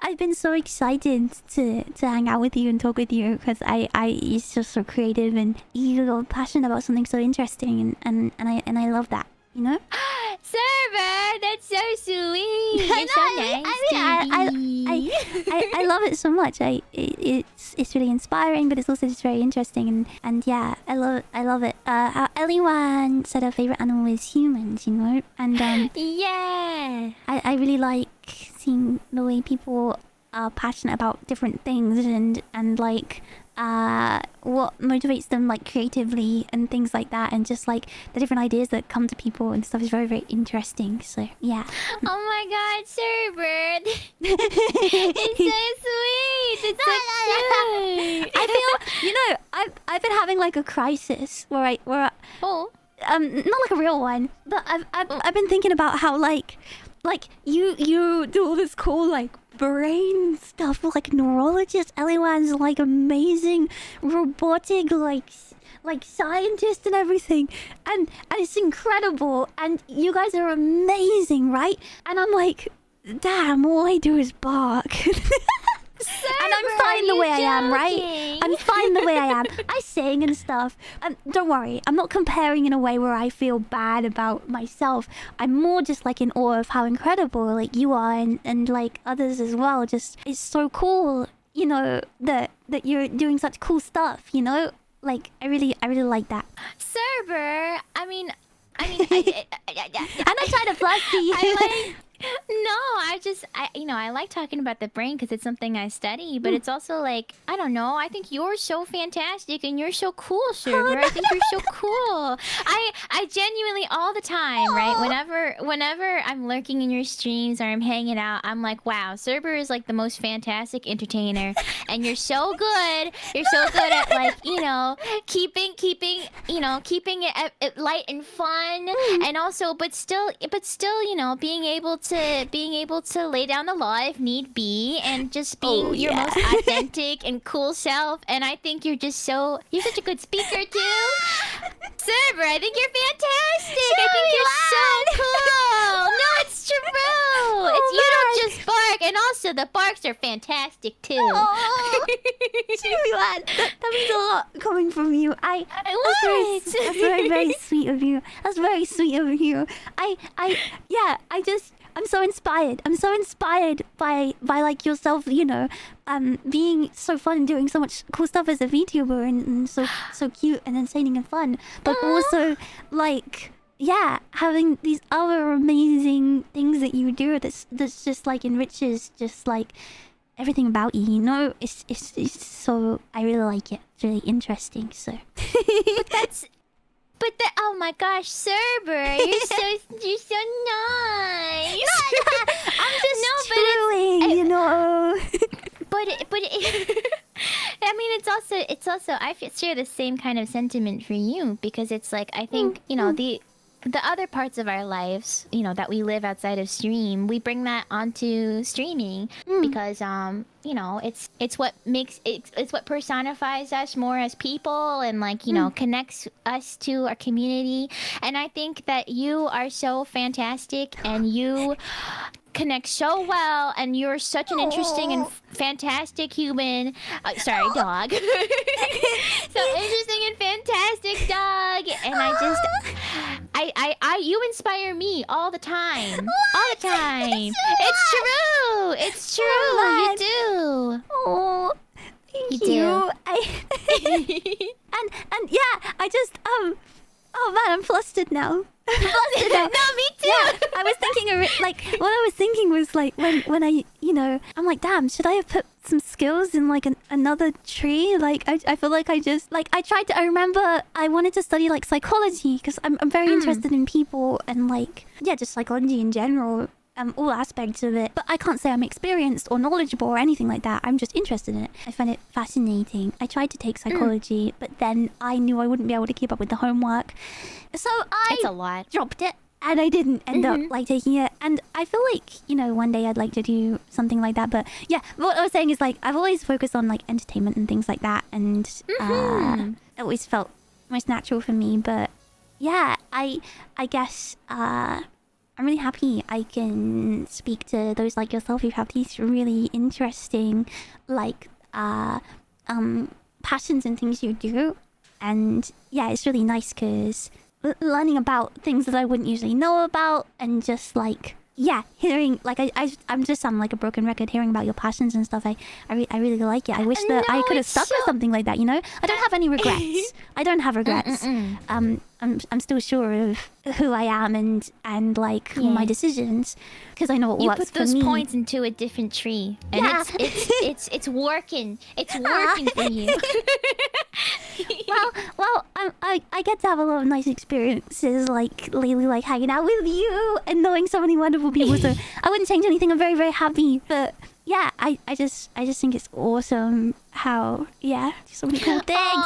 I've been so excited to hang out with you and talk with you because you're just so creative and you're passionate about something so interesting and I love that, you know. Cerber, that's so sweet. You're so nice. I love it so much. It's really inspiring, but it's also just very interesting and yeah, I love it. How Eliwan said her favorite animal is humans, you know, and Yeah. I really like seeing the way people are passionate about different things and like what motivates them like creatively and things like that, and just like the different ideas that come to people and stuff is very, very interesting. So yeah. Oh my god, Cerber. It's so sweet. It's so cute. I feel, you know, I've been having like a crisis where Oh. not like a real one, but I've been thinking about how like you do all this cool like brain stuff, like neurologist. Eliwan's like amazing robotic like scientist and everything, and it's incredible, and you guys are amazing, right? And I'm like, damn, all I do is bark. And I'm fine the way I am, right? I'm fine the way I am. I sing and stuff. Don't worry, I'm not comparing in a way where I feel bad about myself. I'm more just like in awe of how incredible like you are and like others as well. Just it's so cool, you know, that you're doing such cool stuff, you know? Like I really like that. Cerber, I mean, And I try to flush you. I like talking about the brain because it's something I study, but it's also like, I don't know, I think you're so fantastic and you're so cool, Cerber. I think you're so cool. I genuinely all the time, right? Whenever I'm lurking in your streams or I'm hanging out, I'm like, wow, Cerber is like the most fantastic entertainer, and you're so good. You're so good at like, you know, keeping it light and fun, and also, but still, you know, being able to lay down the law if need be, and just being your most authentic and cool self. And I think you're such a good speaker too. Cerber, I think you're fantastic. I think you're so cool. No, it's true. You don't just bark, and also the barks are fantastic too. That means a lot coming from you. That's very, very sweet of you. That's very sweet of you. I'm so inspired. I'm so inspired by like yourself, you know, being so fun and doing so much cool stuff as a VTuber and so cute and insane and fun. But also like, yeah, having these other amazing things that you do that's just like enriches just like everything about you, you know? It's so, I really like it. It's really interesting, so. Oh my gosh, Cerber, you're so nice. I'm just doing, you know. I mean, it's also I share the same kind of sentiment for you, because it's like, I think, you know, the other parts of our lives, you know, that we live outside of stream, we bring that onto streaming because you know, it's what makes it's what personifies us more as people, and like, you know, connects us to our community. And I think that you are so fantastic, and you connect so well, and you're such an interesting and fantastic human. Sorry, dog. So interesting and fantastic dog, and you inspire me all the time. All the time. It's true. It's true. You do. Oh, thank you. And yeah, I just oh man, I'm flustered now. No, me too. Yeah, I was thinking like what I was thinking was like when I, you know, I'm like, damn, should I have put some skills in like another tree? Like I feel like I remember I wanted to study like psychology because I'm very interested in people and like, yeah, just psychology in general. All aspects of it, but I can't say I'm experienced or knowledgeable or anything like that. I'm just interested in it. I find it fascinating. I tried to take psychology, but then I knew I wouldn't be able to keep up with the homework, so It's a lot. dropped it, and I didn't end up like taking it. And I feel like, you know, one day I'd like to do something like that. But yeah, what I was saying is like I've always focused on like entertainment and things like that, and it always felt most natural for me. But yeah, I guess really happy I can speak to those like yourself who have these really interesting, like, passions and things you do. And yeah, it's really nice because learning about things that I wouldn't usually know about, and just like, yeah, hearing, like, I'm just sound like a broken record hearing about your passions and stuff. I really like it. I wish that I could have stuck with something like that, you know? I don't have any regrets. I don't have regrets. I'm still sure of who I am and like my decisions, because I know what works for me. You put those points into a different tree, and it's working. It's working for you. well, I get to have a lot of nice experiences, like lately, like hanging out with you and knowing so many wonderful people. So I wouldn't change anything. I'm very, very happy. But yeah, I just think it's awesome how so many cool things.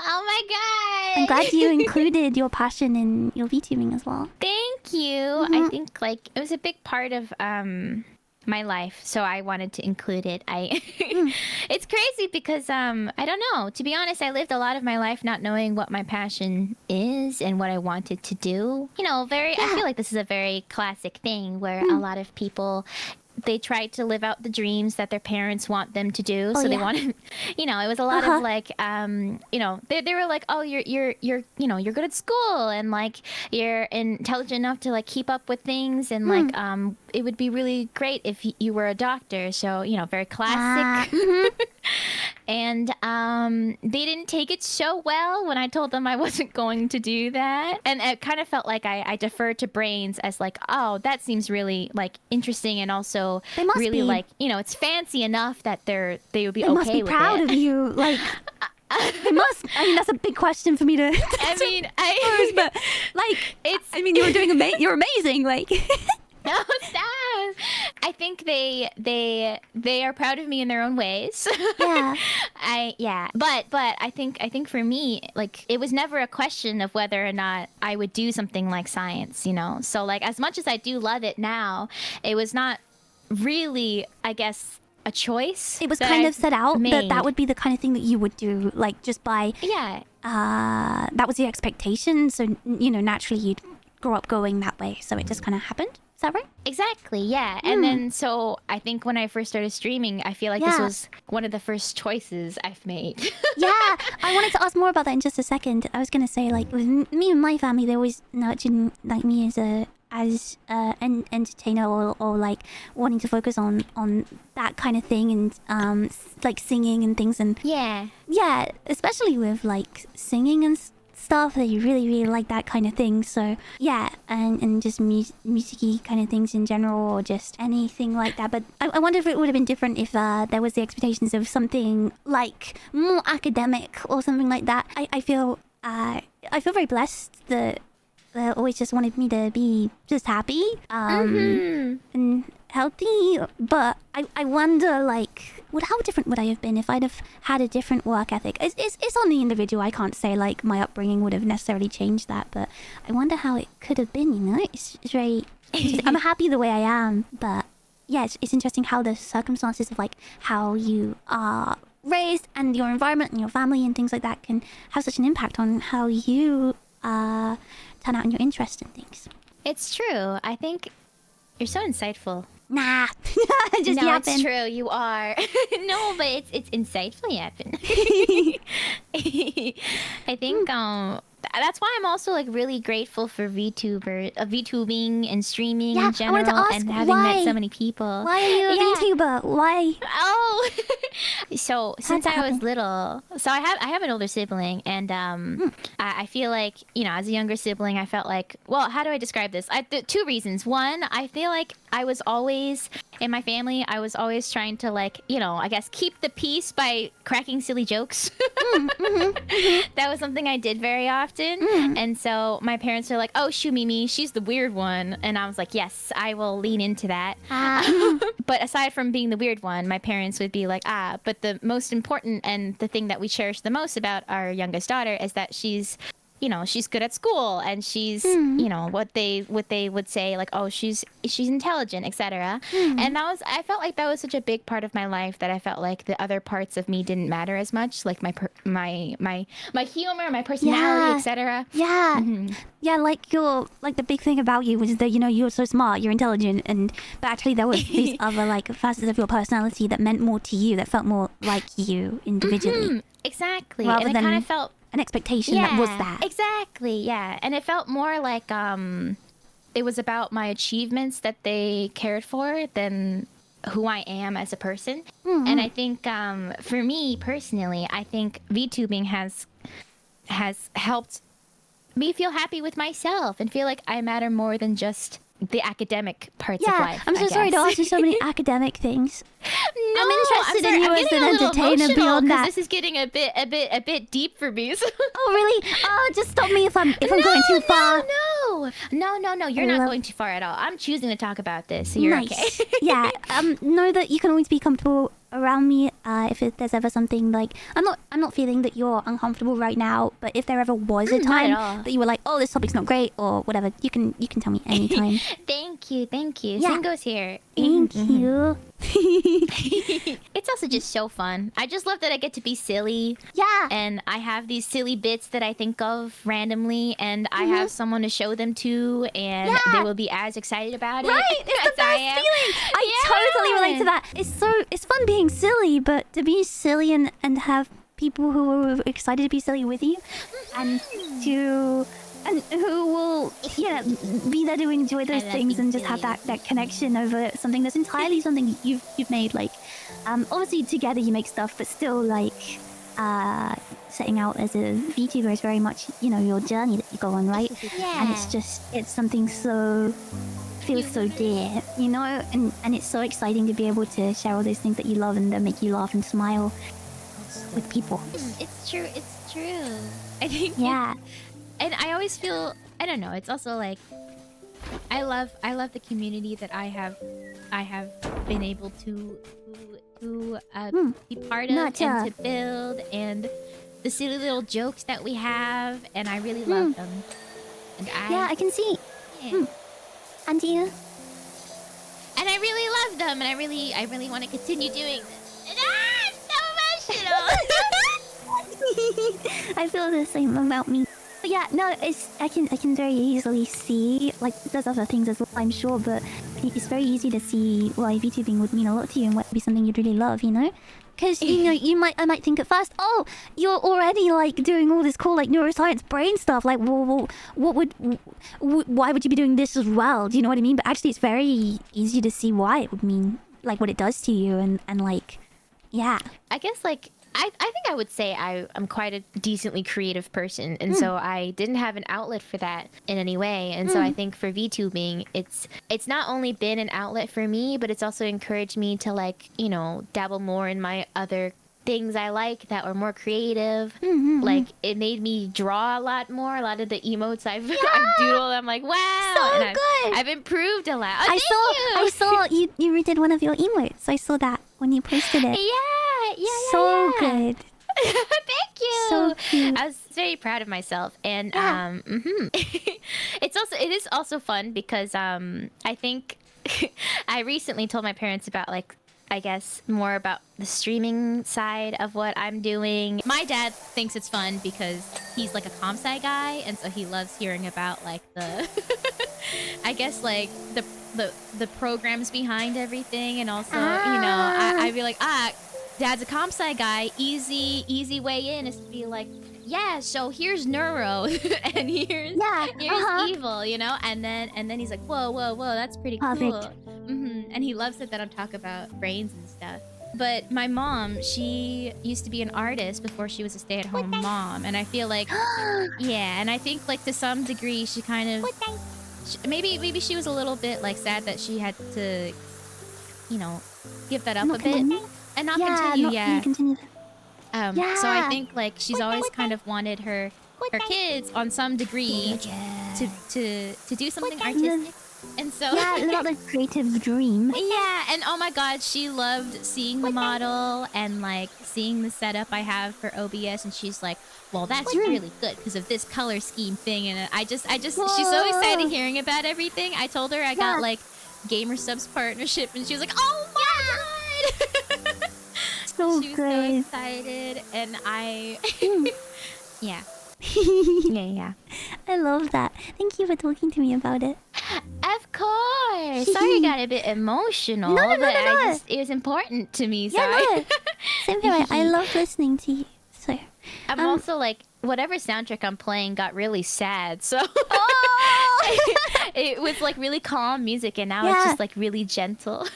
Oh my god! I'm glad you included your passion in your VTubing as well. Thank you. I think like it was a big part of my life, so I wanted to include it. It's crazy because I don't know, to be honest, I lived a lot of my life not knowing what my passion is and what I wanted to do. You know, I feel like this is a very classic thing where a lot of people, they try to live out the dreams that their parents want them to do. They wanted, you know, it was a lot of like, you know, they were like, oh, you're you know, you're good at school, and like you're intelligent enough to like keep up with things, and like it would be really great if you were a doctor. So, you know, very classic. And they didn't take it so well when I told them I wasn't going to do that. And it kind of felt like I deferred to brains as like, oh, that seems really like interesting, and also really like, you know, it's fancy enough that they would be okay with it. They must be proud of you. Like, they must. I mean, that's a big question for me to. I mean, but like, it's. I mean, you're amazing. Like. No, stop. I think they are proud of me in their own ways. Yeah. But I think for me, like, it was never a question of whether or not I would do something like science, you know. So like, as much as I do love it now, it was not really, I guess, a choice. It was kind of set out that would be the kind of thing that you would do, like, just by that was the expectation. So, you know, naturally you'd grow up going that way. So it just kind of happened. Is that right? Exactly, yeah. And then, so I think when I first started streaming, I feel like this was one of the first choices I've made. Yeah, I wanted to ask more about that in just a second. I was going to say, like, with me and my family, they always nurtured like me as an entertainer, or like wanting to focus on that kind of thing, and like singing and things, and yeah, especially with like singing and stuff, that you really like that kind of thing. So yeah, and just musicy kind of things in general, or just anything like that. But I wonder if it would have been different if there was the expectations of something like more academic or something like that. I feel very blessed that they always just wanted me to be just happy and healthy. But I wonder, like, how different would I have been if I'd have had a different work ethic? It's on the individual. I can't say like my upbringing would have necessarily changed that, but I wonder how it could have been, you know? It's very I'm happy the way I am, but yeah, it's interesting how the circumstances of like how you are raised and your environment and your family and things like that can have such an impact on how you turn out in your interest in things. It's true. I think you're so insightful. Nah, just no, yapping. It's true. You are. No, but it's insightful yapping. I think that's why I'm also like really grateful for VTubing and streaming in general, I wanted to ask, and having met so many people. Why are you a VTuber? Why? Oh, so since I was little, so I have an older sibling, and I feel like, you know, as a younger sibling, I felt like, well, how do I describe this? Two reasons. One, I feel like I was always, in my family, I was always trying to, like, you know, I guess keep the peace by cracking silly jokes. That was something I did very often. And so my parents were like, oh, Shoomimi, she's the weird one. And I was like, yes, I will lean into that. But aside from being the weird one, my parents would be like, but the most important and the thing that we cherish the most about our youngest daughter is that she's you know, she's good at school, and she's, you know, what they would say, like, oh, she's intelligent, etc. And I felt like that was such a big part of my life that I felt like the other parts of me didn't matter as much, like my humor, my personality, etc. Yeah. Yeah, like the big thing about you was that, you know, you're so smart, you're intelligent, but actually there was these other like facets of your personality that meant more to you, that felt more like you individually. Exactly. Rather and than I kind of felt an expectation that was that. Exactly, yeah. And it felt more like it was about my achievements that they cared for than who I am as a person. And I think for me personally, I think VTubing has helped me feel happy with myself and feel like I matter more than just the academic parts of life. I'm so sorry to ask you so many academic things. No, I'm interested in you as an entertainer beyond that. This is getting a bit deep for me. Oh really? Oh, just stop me if I'm going too far. No. You're not going too far at all. I'm choosing to talk about this, so you're okay. Yeah. Know that you can always be comfortable around me. If there's ever something like I'm not feeling that you're uncomfortable right now, but if there ever was a time that you were like, oh, this topic's not great or whatever, you can tell me anytime. Thank you. Yeah. Same goes here. Thank you. It's also just so fun. I just love that I get to be silly. Yeah. And I have these silly bits that I think of randomly, and I have someone to show them to, and they will be as excited about it. Right, it's the best feeling. I totally relate to that. It's fun being silly, but to be silly and have people who are excited to be silly with you, and who will be there to enjoy those things and just have that connection over something that's entirely something you've made. Like obviously together you make stuff, but still like setting out as a VTuber is very much, you know, your journey that you go on, right? And it's something so feels so dear, you know, and it's so exciting to be able to share all those things that you love and that make you laugh and smile with people. It's true. I think and I always feel, I don't know, it's also like I love the community that I have been able to be part of and to build, and the silly little jokes that we have, and I really love them. And I can see. And you? And I really love them, and I really want to continue doing this. And it's so emotional. I feel the same about me. But yeah, no, I can very easily see, like, there's other things as well, I'm sure, but it's very easy to see why VTubing would mean a lot to you and what would be something you'd really love, you know? Because, you know, I might think at first, oh, you're already, like, doing all this cool, like, neuroscience brain stuff. Like, well, why would you be doing this as well? Do you know what I mean? But actually, it's very easy to see why it would mean, like, what it does to you and like, yeah. I guess, like, I think I would say I'm quite a decently creative person, and so I didn't have an outlet for that in any way. And so I think for VTubing, it's not only been an outlet for me, but it's also encouraged me to, like, you know, dabble more in my other things I like that were more creative. Like, it made me draw a lot more. A lot of the emotes I've doodled, I'm like, wow, so and good. I've improved a lot. I saw you redid one of your emotes. I saw that when you posted it. So good. Thank you. So cute. I was very proud of myself, and it is also fun because I think I recently told my parents about, like, I guess more about the streaming side of what I'm doing. My dad thinks it's fun because he's like a comp sci guy, and so he loves hearing about, like, the I guess, like, the programs behind everything, and also you know, I'd be like, Dad's a comp sci guy. Easy way in is to be like, yeah, so here's neuro and here's evil, you know, and then he's like, whoa, that's pretty cool. And he loves it that I'm talking about brains and stuff. But my mom, she used to be an artist before she was a stay-at-home mom, and I feel like and I think, like, to some degree she kind of maybe she was a little bit, like, sad that she had to, you know, give that up a bit. And not continue, So I think, like, she's always kind of wanted her kids on some degree to do something artistic. And so Yeah, about the creative dream. yeah, and oh my god, she loved seeing the model and like seeing the setup I have for OBS, and she's like, "Well, that's really good because of this color scheme thing." And I just, she's so excited hearing about everything. I told her I got like Gamer Subs partnership, and she was like, "Oh my god!" So She was good. so excited, and I, yeah, yeah. I love that. Thank you for talking to me about it. Of course. Sorry, I got a bit emotional, No, but no. it was important to me. Yeah, Sorry. no. Same here. I love listening to you. So I'm also like, whatever soundtrack I'm playing got really sad, so oh! it was like really calm music, and now it's just like really gentle.